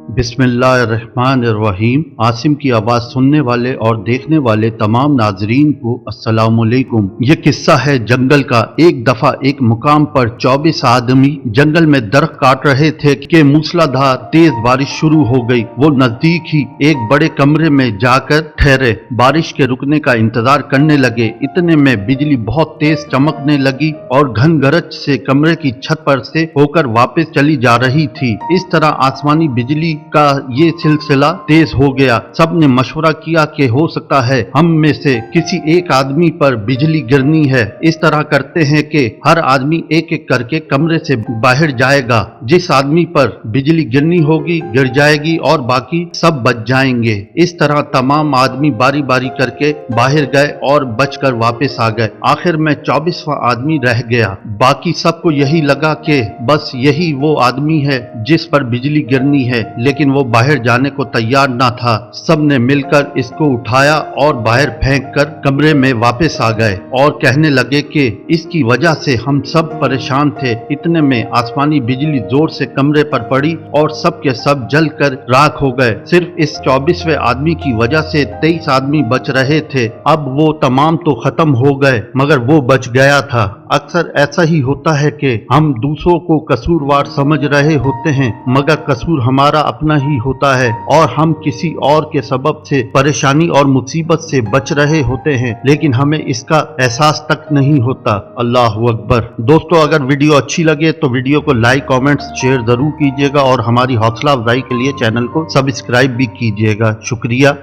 बिस्मिल्लाहिर्रहमानिर्रहीम। आसिम की आवाज़ सुनने वाले और देखने वाले तमाम नाजरीन को अस्सलामु अलैकुम। ये किस्सा है जंगल का। एक दफ़ा एक मुकाम पर 24 आदमी जंगल में दरख्त काट रहे थे कि मूसलाधार तेज बारिश शुरू हो गई। वो नजदीक ही एक बड़े कमरे में जाकर ठहरे, बारिश के रुकने का इंतजार करने लगे। इतने में बिजली बहुत तेज चमकने लगी और घन गरज से कमरे की छत पर से होकर वापस चली जा रही थी। इस तरह आसमानी बिजली का ये सिलसिला तेज हो गया। सब ने मशवरा किया कि हो सकता है हम में से किसी एक आदमी पर बिजली गिरनी है। इस तरह करते हैं कि हर आदमी एक एक करके कमरे से बाहर जाएगा। जिस आदमी पर बिजली गिरनी होगी गिर जाएगी और बाकी सब बच जाएंगे। इस तरह तमाम आदमी बारी बारी करके बाहर गए और बचकर वापस आ गए। आखिर में 24वां आदमी रह गया। बाकी सबको यही लगा कि बस यही वो आदमी है जिस पर बिजली गिरनी है, लेकिन वो बाहर जाने को तैयार ना था। सब ने मिलकर इसको उठाया और बाहर फेंक कर कमरे में वापस आ गए और कहने लगे कि इसकी वजह से हम सब परेशान थे। इतने में आसमानी बिजली जोर से कमरे पर पड़ी और सब के सब जल कर राख हो गए। सिर्फ इस 24वें आदमी की वजह से 23 आदमी बच रहे थे। अब वो तमाम तो खत्म हो गए मगर वो बच गया था। अक्सर ऐसा ही होता है कि हम दूसरों को कसूरवार समझ रहे होते हैं मगर कसूर हमारा अपना ही होता है और हम किसी और के सबब से परेशानी और मुसीबत से बच रहे होते हैं, लेकिन हमें इसका एहसास तक नहीं होता। अल्लाहु अकबर। दोस्तों, अगर वीडियो अच्छी लगे तो वीडियो को लाइक, कमेंट्स, शेयर जरूर कीजिएगा और हमारी हौसला अफजाई के लिए चैनल को सब्सक्राइब भी कीजिएगा। शुक्रिया।